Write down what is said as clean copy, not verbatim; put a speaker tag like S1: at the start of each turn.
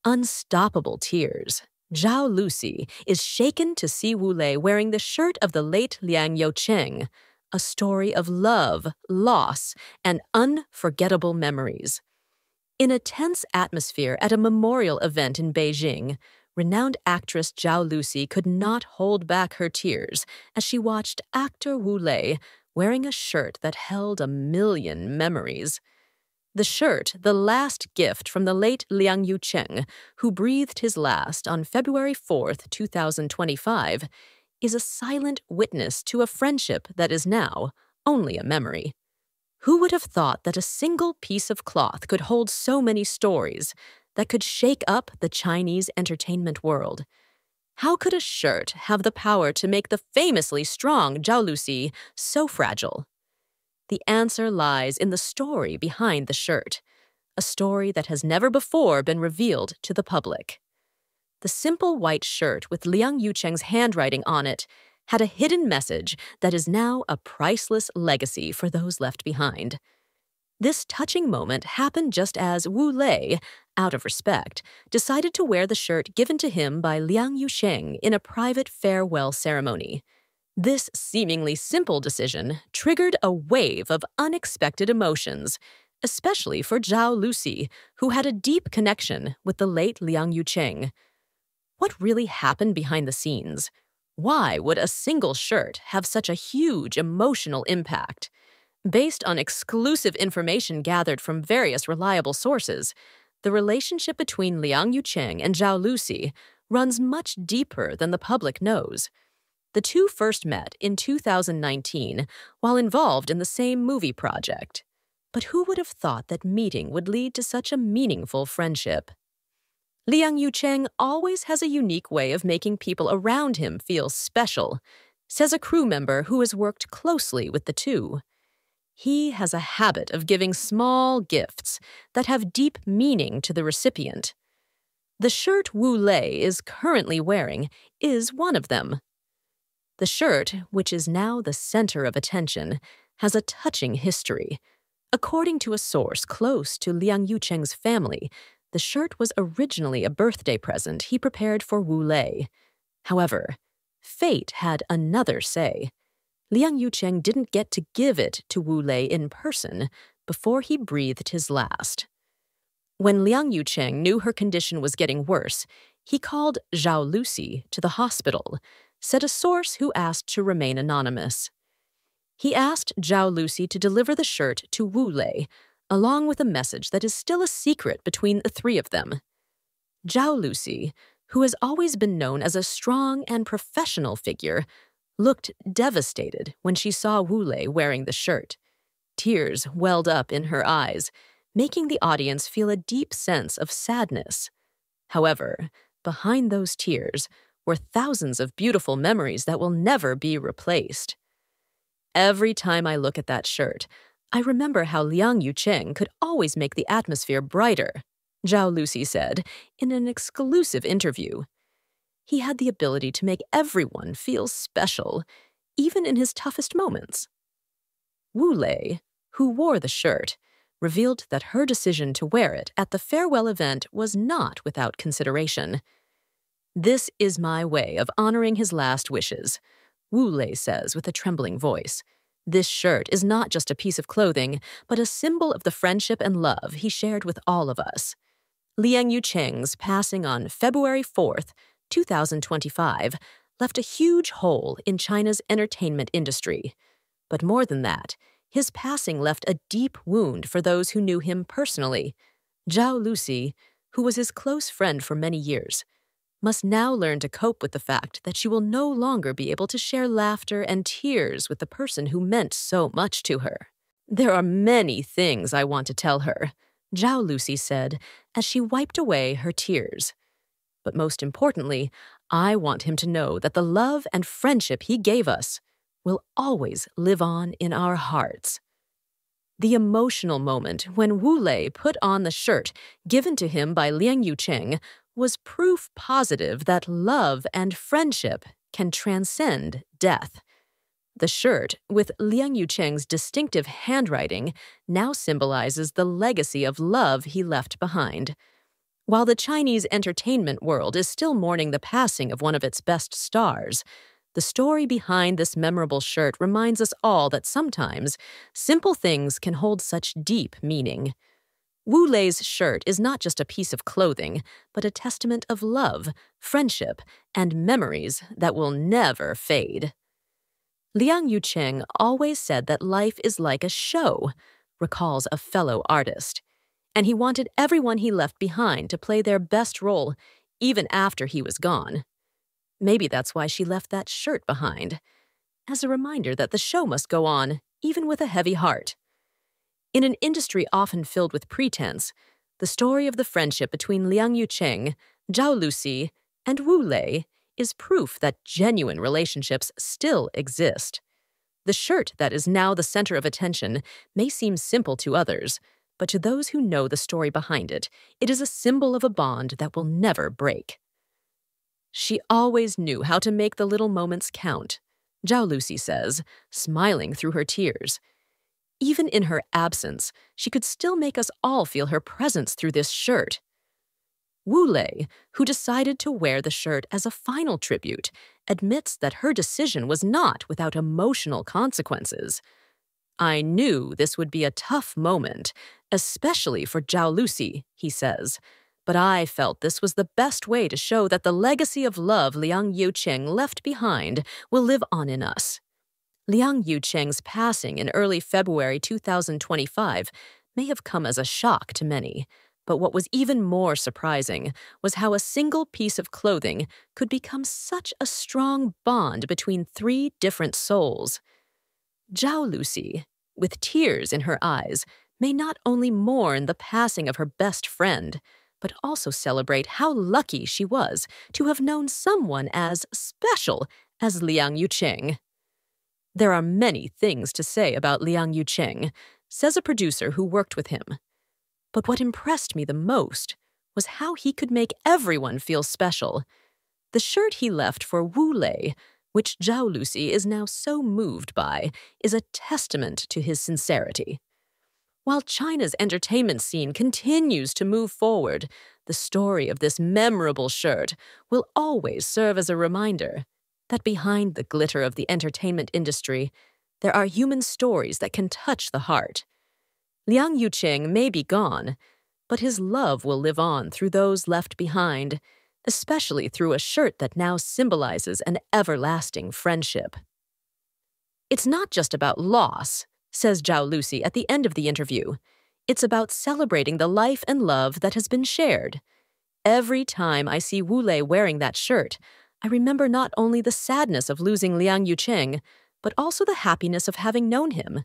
S1: unstoppable tears, Zhao Lusi is shaken to see Wu Lei wearing the shirt of the late Liang Youcheng, a story of love, loss, and unforgettable memories. In a tense atmosphere at a memorial event in Beijing, renowned actress Zhao Lusi could not hold back her tears as she watched actor Wu Lei wearing a shirt that held 1,000,000 memories. The shirt, the last gift from the late Liang Youcheng, who breathed his last on February 4th, 2025, is a silent witness to a friendship that is now only a memory. Who would have thought that a single piece of cloth could hold so many stories, that could shake up the Chinese entertainment world? How could a shirt have the power to make the famously strong Zhao Lusi so fragile? The answer lies in the story behind the shirt, a story that has never before been revealed to the public. The simple white shirt with Liang Youcheng's handwriting on it had a hidden message that is now a priceless legacy for those left behind. This touching moment happened just as Wu Lei, out of respect, decided to wear the shirt given to him by Liang Youcheng in a private farewell ceremony. This seemingly simple decision triggered a wave of unexpected emotions, especially for Zhao Lusi, who had a deep connection with the late Liang Youcheng. What really happened behind the scenes? Why would a single shirt have such a huge emotional impact? Based on exclusive information gathered from various reliable sources, the relationship between Liang Youcheng and Zhao Lusi runs much deeper than the public knows. The two first met in 2019 while involved in the same movie project. But who would have thought that meeting would lead to such a meaningful friendship? Liang Youcheng always has a unique way of making people around him feel special, says a crew member who has worked closely with the two. He has a habit of giving small gifts that have deep meaning to the recipient. The shirt Wu Lei is currently wearing is one of them. The shirt, which is now the center of attention, has a touching history. According to a source close to Liang Youcheng's family, the shirt was originally a birthday present he prepared for Wu Lei. However, fate had another say. Liang Youcheng didn't get to give it to Wu Lei in person before he breathed his last. When Liang Youcheng knew her condition was getting worse, he called Zhao Lusi to the hospital, said a source who asked to remain anonymous. He asked Zhao Lusi to deliver the shirt to Wu Lei, along with a message that is still a secret between the three of them. Zhao Lusi, who has always been known as a strong and professional figure, looked devastated when she saw Wu Lei wearing the shirt. Tears welled up in her eyes, making the audience feel a deep sense of sadness. However, behind those tears were thousands of beautiful memories that will never be replaced. Every time I look at that shirt, I remember how Liang Youcheng could always make the atmosphere brighter, Zhao Lusi said in an exclusive interview. He had the ability to make everyone feel special, even in his toughest moments. Wu Lei, who wore the shirt, revealed that her decision to wear it at the farewell event was not without consideration. "This is my way of honoring his last wishes," Wu Lei says with a trembling voice. "This shirt is not just a piece of clothing, but a symbol of the friendship and love he shared with all of us." Liang Youcheng's passing on February 4th, 2025, left a huge hole in China's entertainment industry. But more than that, his passing left a deep wound for those who knew him personally. Zhao Lusi, who was his close friend for many years, must now learn to cope with the fact that she will no longer be able to share laughter and tears with the person who meant so much to her. "There are many things I want to tell her," Zhao Lusi said as she wiped away her tears. "But most importantly, I want him to know that the love and friendship he gave us will always live on in our hearts." The emotional moment when Wu Lei put on the shirt given to him by Liang Youcheng was proof positive that love and friendship can transcend death. The shirt, with Liang Youcheng's distinctive handwriting, now symbolizes the legacy of love he left behind. While the Chinese entertainment world is still mourning the passing of one of its best stars, the story behind this memorable shirt reminds us all that sometimes simple things can hold such deep meaning. Wu Lei's shirt is not just a piece of clothing, but a testament of love, friendship, and memories that will never fade. Liang Youcheng always said that life is like a show, recalls a fellow artist, and he wanted everyone he left behind to play their best role even after he was gone. Maybe that's why she left that shirt behind, as a reminder that the show must go on, even with a heavy heart. In an industry often filled with pretense, the story of the friendship between Liang Youcheng, Zhao Lusi, and Wu Lei is proof that genuine relationships still exist. The shirt that is now the center of attention may seem simple to others, but to those who know the story behind it, it is a symbol of a bond that will never break. She always knew how to make the little moments count, Zhao Lusi says, smiling through her tears. Even in her absence, she could still make us all feel her presence through this shirt. Wu Lei, who decided to wear the shirt as a final tribute, admits that her decision was not without emotional consequences. "I knew this would be a tough moment, especially for Zhao Lusi," he says, "but I felt this was the best way to show that the legacy of love Liang Youcheng left behind will live on in us." Liang Youcheng's passing in early February 2025 may have come as a shock to many, but what was even more surprising was how a single piece of clothing could become such a strong bond between three different souls. Zhao Lusi, with tears in her eyes, may not only mourn the passing of her best friend, but also celebrate how lucky she was to have known someone as special as Liang Youcheng. "There are many things to say about Liang Youcheng," says a producer who worked with him. "But what impressed me the most was how he could make everyone feel special. The shirt he left for Wu Lei, which Zhao Lusi is now so moved by, is a testament to his sincerity." While China's entertainment scene continues to move forward, the story of this memorable shirt will always serve as a reminder that behind the glitter of the entertainment industry, there are human stories that can touch the heart. Liang Youcheng may be gone, but his love will live on through those left behind, especially through a shirt that now symbolizes an everlasting friendship. "It's not just about loss," says Zhao Lusi at the end of the interview. "It's about celebrating the life and love that has been shared. Every time I see Wu Lei wearing that shirt, I remember not only the sadness of losing Liang Youcheng, but also the happiness of having known him.